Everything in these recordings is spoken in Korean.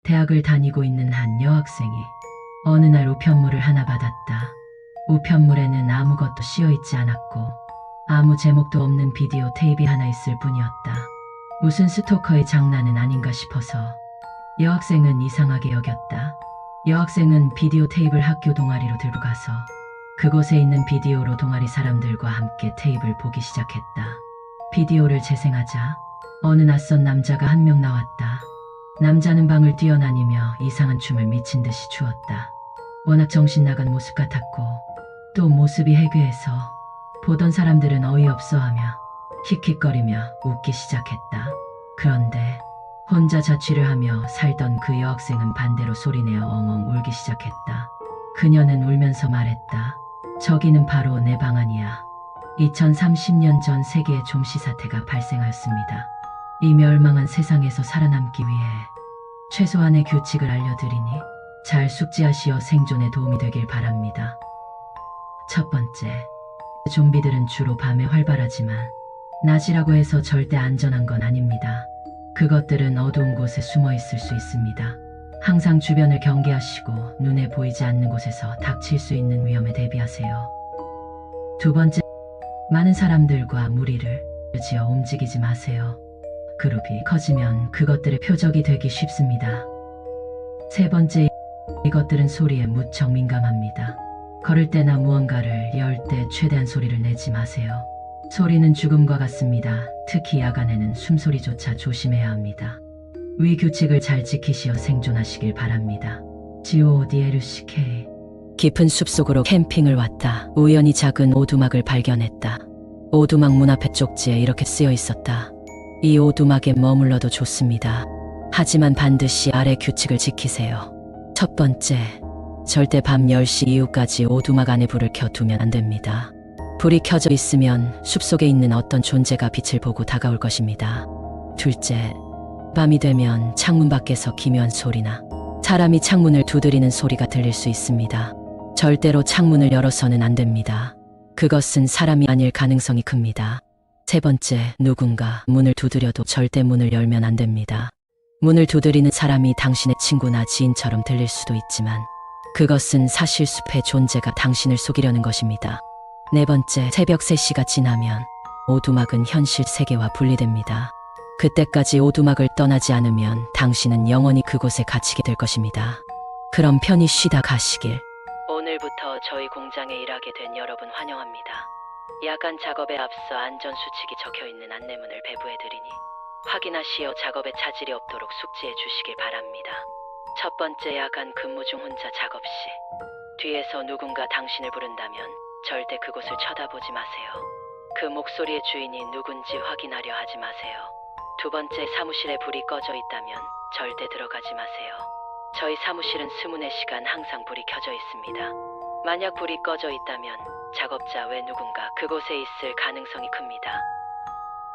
대학을 다니고 있는 한 여학생이 어느 날 우편물을 하나 받았다. 우편물에는 아무것도 씌어있지 않았고 아무 제목도 없는 비디오 테이프 하나 있을 뿐이었다. 무슨 스토커의 장난은 아닌가 싶어서 여학생은 이상하게 여겼다. 여학생은 비디오 테이프를 학교 동아리로 들고 가서 그곳에 있는 비디오로 동아리 사람들과 함께 테이프를 보기 시작했다. 비디오를 재생하자 어느 낯선 남자가 한 명 나왔다. 남자는 방을 뛰어다니며 이상한 춤을 미친 듯이 추었다. 워낙 정신 나간 모습 같았고 또 모습이 해괴해서 보던 사람들은 어이없어하며 킥킥거리며 웃기 시작했다. 그런데 혼자 자취를 하며 살던 그 여학생은 반대로 소리내어 엉엉 울기 시작했다. 그녀는 울면서 말했다. 저기는 바로 내 방 안이야. 2030년 전 세계에 좀비 사태가 발생하였습니다. 이 멸망한 세상에서 살아남기 위해 최소한의 규칙을 알려드리니 잘 숙지하시어 생존에 도움이 되길 바랍니다. 첫 번째, 좀비들은 주로 밤에 활발하지만 낮이라고 해서 절대 안전한 건 아닙니다. 그것들은 어두운 곳에 숨어 있을 수 있습니다. 항상 주변을 경계하시고 눈에 보이지 않는 곳에서 닥칠 수 있는 위험에 대비하세요. 두 번째, 많은 사람들과 무리를 지어 움직이지 마세요. 그룹이 커지면 그것들의 표적이 되기 쉽습니다. 세 번째, 이것들은 소리에 무척 민감합니다. 걸을 때나 무언가를 열 때 최대한 소리를 내지 마세요. 소리는 죽음과 같습니다. 특히 야간에는 숨소리조차 조심해야 합니다. 위 규칙을 잘 지키시어 생존하시길 바랍니다. GODLCK. 깊은 숲속으로 캠핑을 왔다. 우연히 작은 오두막을 발견했다. 오두막 문 앞에 쪽지에 이렇게 쓰여 있었다. 이 오두막에 머물러도 좋습니다. 하지만 반드시 아래 규칙을 지키세요. 첫 번째, 절대 밤 10시 이후까지 오두막 안에 불을 켜두면 안 됩니다. 불이 켜져 있으면 숲속에 있는 어떤 존재가 빛을 보고 다가올 것입니다. 둘째, 밤이 되면 창문 밖에서 기묘한 소리나 사람이 창문을 두드리는 소리가 들릴 수 있습니다. 절대로 창문을 열어서는 안 됩니다. 그것은 사람이 아닐 가능성이 큽니다. 세 번째, 누군가 문을 두드려도 절대 문을 열면 안 됩니다. 문을 두드리는 사람이 당신의 친구나 지인처럼 들릴 수도 있지만 그것은 사실 숲의 존재가 당신을 속이려는 것입니다. 네 번째, 새벽 3시가 지나면 오두막은 현실 세계와 분리됩니다. 그때까지 오두막을 떠나지 않으면 당신은 영원히 그곳에 갇히게 될 것입니다. 그럼 편히 쉬다 가시길. 오늘부터 저희 공장에 일하게 된 여러분 환영합니다. 야간 작업에 앞서 안전수칙이 적혀있는 안내문을 배부해드리니 확인하시어 작업에 차질이 없도록 숙지해 주시길 바랍니다. 첫 번째, 야간 근무 중 혼자 작업 시 뒤에서 누군가 당신을 부른다면 절대 그곳을 쳐다보지 마세요. 그 목소리의 주인이 누군지 확인하려 하지 마세요. 두 번째, 사무실에 불이 꺼져 있다면 절대 들어가지 마세요. 저희 사무실은 24시간 항상 불이 켜져 있습니다. 만약 불이 꺼져 있다면 작업자 외 누군가 그곳에 있을 가능성이 큽니다.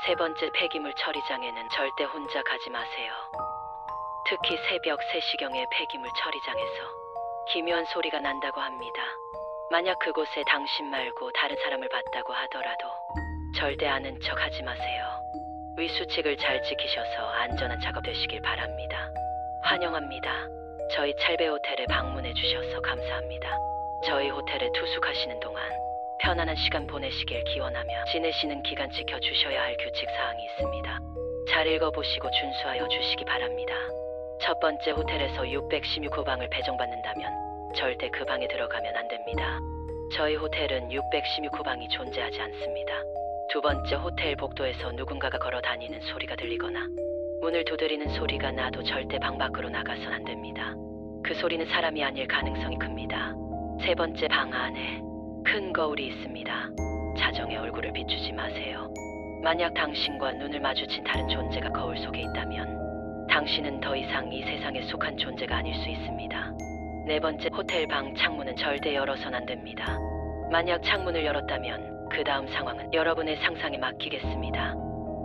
세 번째, 폐기물 처리장에는 절대 혼자 가지 마세요. 특히 새벽 3시경에 폐기물 처리장에서 기묘한 소리가 난다고 합니다. 만약 그곳에 당신 말고 다른 사람을 봤다고 하더라도 절대 아는 척 하지 마세요. 위 수칙을 잘 지키셔서 안전한 작업 되시길 바랍니다. 환영합니다. 저희 찰배 호텔에 방문해 주셔서 감사합니다. 저희 호텔에 투숙하시는 동안 편안한 시간 보내시길 기원하며 지내시는 기간 지켜주셔야 할 규칙 사항이 있습니다. 잘 읽어보시고 준수하여 주시기 바랍니다. 첫 번째, 호텔에서 616호방을 배정받는다면 절대 그 방에 들어가면 안 됩니다. 저희 호텔은 616호방이 존재하지 않습니다. 두 번째, 호텔 복도에서 누군가가 걸어 다니는 소리가 들리거나 문을 두드리는 소리가 나도 절대 방 밖으로 나가선 안 됩니다. 그 소리는 사람이 아닐 가능성이 큽니다. 세 번째, 방 안에 큰 거울이 있습니다. 자정에 얼굴을 비추지 마세요. 만약 당신과 눈을 마주친 다른 존재가 거울 속에 있다면 당신은 더 이상 이 세상에 속한 존재가 아닐 수 있습니다. 네 번째, 호텔 방 창문은 절대 열어선 안 됩니다. 만약 창문을 열었다면 그 다음 상황은 여러분의 상상에 맡기겠습니다.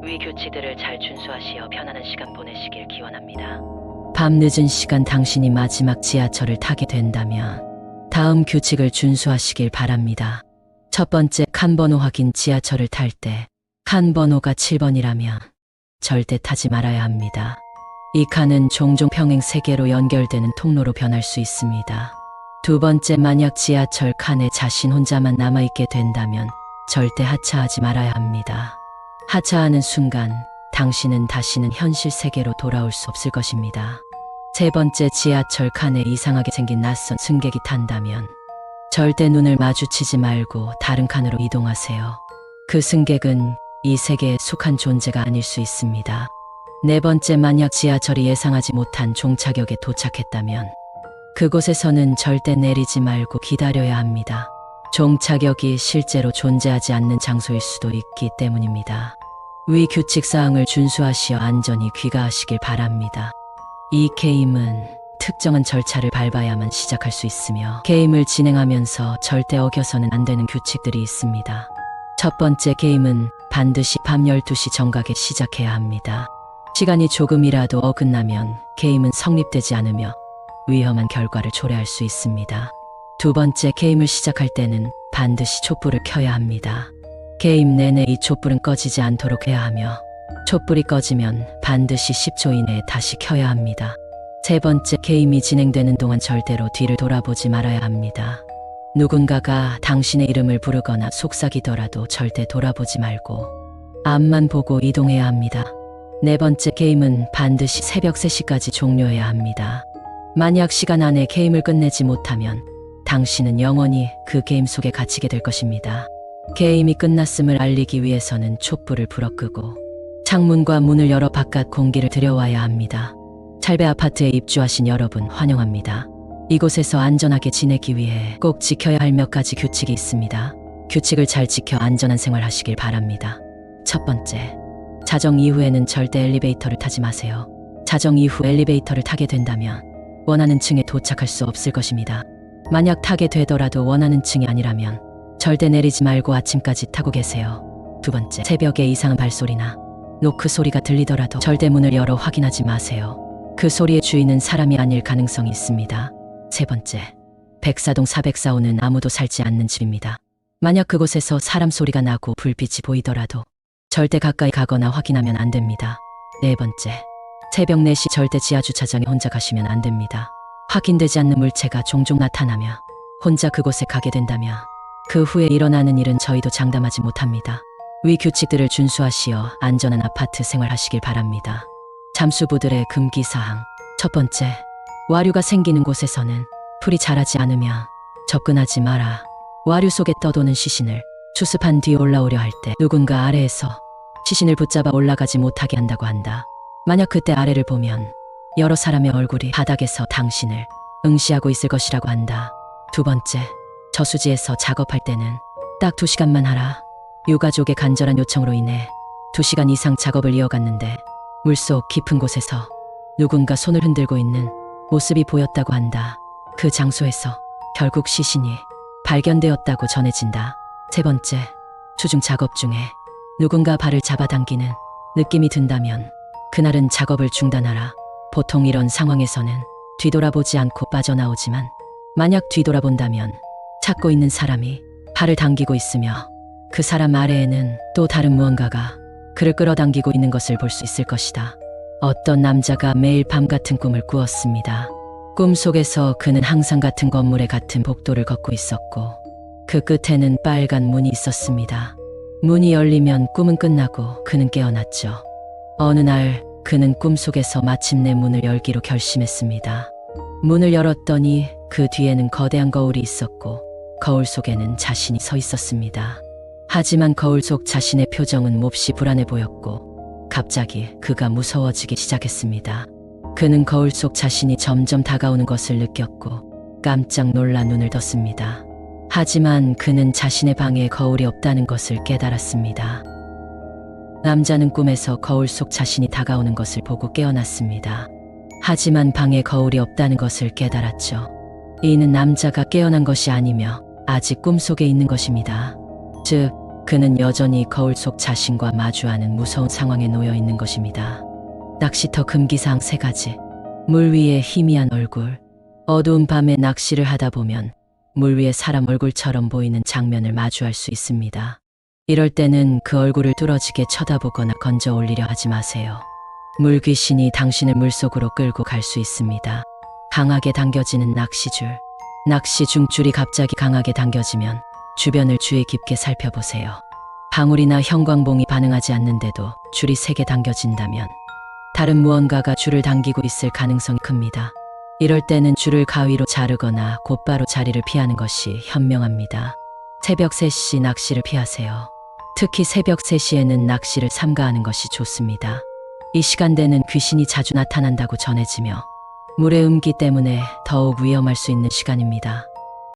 위 규칙들을 잘 준수하시어 편안한 시간 보내시길 기원합니다. 밤 늦은 시간 당신이 마지막 지하철을 타게 된다면 다음 규칙을 준수하시길 바랍니다. 첫 번째, 칸번호 확인. 지하철을 탈 때 칸번호가 7번이라면 절대 타지 말아야 합니다. 이 칸은 종종 평행 세계로 연결되는 통로로 변할 수 있습니다. 두 번째, 만약 지하철 칸에 자신 혼자만 남아있게 된다면 절대 하차하지 말아야 합니다. 하차하는 순간 당신은 다시는 현실 세계로 돌아올 수 없을 것입니다. 세 번째, 지하철 칸에 이상하게 생긴 낯선 승객이 탄다면 절대 눈을 마주치지 말고 다른 칸으로 이동하세요. 그 승객은 이 세계에 속한 존재가 아닐 수 있습니다. 네 번째, 만약 지하철이 예상하지 못한 종착역에 도착했다면 그곳에서는 절대 내리지 말고 기다려야 합니다. 종착역이 실제로 존재하지 않는 장소일 수도 있기 때문입니다. 위 규칙사항을 준수하시어 안전히 귀가하시길 바랍니다. 이 게임은 특정한 절차를 밟아야만 시작할 수 있으며 게임을 진행하면서 절대 어겨서는 안 되는 규칙들이 있습니다. 첫 번째, 게임은 반드시 밤 12시 정각에 시작해야 합니다. 시간이 조금이라도 어긋나면 게임은 성립되지 않으며 위험한 결과를 초래할 수 있습니다. 두 번째, 게임을 시작할 때는 반드시 촛불을 켜야 합니다. 게임 내내 이 촛불은 꺼지지 않도록 해야 하며 촛불이 꺼지면 반드시 10초 이내에 다시 켜야 합니다. 세 번째, 게임이 진행되는 동안 절대로 뒤를 돌아보지 말아야 합니다. 누군가가 당신의 이름을 부르거나 속삭이더라도 절대 돌아보지 말고 앞만 보고 이동해야 합니다. 네 번째, 게임은 반드시 새벽 3시까지 종료해야 합니다. 만약 시간 안에 게임을 끝내지 못하면 당신은 영원히 그 게임 속에 갇히게 될 것입니다. 게임이 끝났음을 알리기 위해서는 촛불을 불어 끄고 창문과 문을 열어 바깥 공기를 들여와야 합니다. 찰배 아파트에 입주하신 여러분 환영합니다. 이곳에서 안전하게 지내기 위해 꼭 지켜야 할 몇 가지 규칙이 있습니다. 규칙을 잘 지켜 안전한 생활 하시길 바랍니다. 첫 번째, 자정 이후에는 절대 엘리베이터를 타지 마세요. 자정 이후 엘리베이터를 타게 된다면 원하는 층에 도착할 수 없을 것입니다. 만약 타게 되더라도 원하는 층이 아니라면 절대 내리지 말고 아침까지 타고 계세요. 두 번째, 새벽에 이상한 발소리나 노크 소리가 들리더라도 절대 문을 열어 확인하지 마세요. 그 소리의 주인은 사람이 아닐 가능성이 있습니다. 세 번째, 104동 404호는 아무도 살지 않는 집입니다. 만약 그곳에서 사람 소리가 나고 불빛이 보이더라도 절대 가까이 가거나 확인하면 안 됩니다. 네 번째, 새벽 4시 절대 지하주차장에 혼자 가시면 안 됩니다. 확인되지 않는 물체가 종종 나타나며 혼자 그곳에 가게 된다면 그 후에 일어나는 일은 저희도 장담하지 못합니다. 위 규칙들을 준수하시어 안전한 아파트 생활하시길 바랍니다. 잠수부들의 금기사항. 첫 번째, 와류가 생기는 곳에서는 풀이 자라지 않으며 접근하지 마라. 와류 속에 떠도는 시신을 추습한 뒤 올라오려 할 때 누군가 아래에서 시신을 붙잡아 올라가지 못하게 한다고 한다. 만약 그때 아래를 보면 여러 사람의 얼굴이 바닥에서 당신을 응시하고 있을 것이라고 한다. 두 번째, 저수지에서 작업할 때는 딱 2시간만 하라. 유가족의 간절한 요청으로 인해 2시간 이상 작업을 이어갔는데 물속 깊은 곳에서 누군가 손을 흔들고 있는 모습이 보였다고 한다. 그 장소에서 결국 시신이 발견되었다고 전해진다. 세 번째, 수중 작업 중에 누군가 발을 잡아당기는 느낌이 든다면 그날은 작업을 중단하라. 보통 이런 상황에서는 뒤돌아보지 않고 빠져나오지만 만약 뒤돌아본다면 찾고 있는 사람이 발을 당기고 있으며 그 사람 아래에는 또 다른 무언가가 그를 끌어당기고 있는 것을 볼 수 있을 것이다. 어떤 남자가 매일 밤 같은 꿈을 꾸었습니다. 꿈속에서 그는 항상 같은 건물에 같은 복도를 걷고 있었고 그 끝에는 빨간 문이 있었습니다. 문이 열리면 꿈은 끝나고 그는 깨어났죠. 어느 날 그는 꿈속에서 마침내 문을 열기로 결심했습니다. 문을 열었더니 그 뒤에는 거대한 거울이 있었고 거울 속에는 자신이 서 있었습니다. 하지만 거울 속 자신의 표정은 몹시 불안해 보였고 갑자기 그가 무서워지기 시작했습니다. 그는 거울 속 자신이 점점 다가오는 것을 느꼈고 깜짝 놀라 눈을 떴습니다. 하지만 그는 자신의 방에 거울이 없다는 것을 깨달았습니다. 남자는 꿈에서 거울 속 자신이 다가오는 것을 보고 깨어났습니다. 하지만 방에 거울이 없다는 것을 깨달았죠. 이는 남자가 깨어난 것이 아니며 아직 꿈속에 있는 것입니다. 즉, 그는 여전히 거울 속 자신과 마주하는 무서운 상황에 놓여 있는 것입니다. 낚시터 금기사항 3가지. 물 위에 희미한 얼굴. 어두운 밤에 낚시를 하다 보면 물 위에 사람 얼굴처럼 보이는 장면을 마주할 수 있습니다. 이럴 때는 그 얼굴을 뚫어지게 쳐다보거나 건져 올리려 하지 마세요. 물귀신이 당신을 물속으로 끌고 갈 수 있습니다. 강하게 당겨지는 낚시줄. 낚시 중 줄이 갑자기 강하게 당겨지면 주변을 주의 깊게 살펴보세요. 방울이나 형광봉이 반응하지 않는데도 줄이 세게 당겨진다면 다른 무언가가 줄을 당기고 있을 가능성이 큽니다. 이럴 때는 줄을 가위로 자르거나 곧바로 자리를 피하는 것이 현명합니다. 새벽 3시 낚시를 피하세요. 특히 새벽 3시에는 낚시를 삼가하는 것이 좋습니다. 이 시간대는 귀신이 자주 나타난다고 전해지며 물의 음기 때문에 더욱 위험할 수 있는 시간입니다.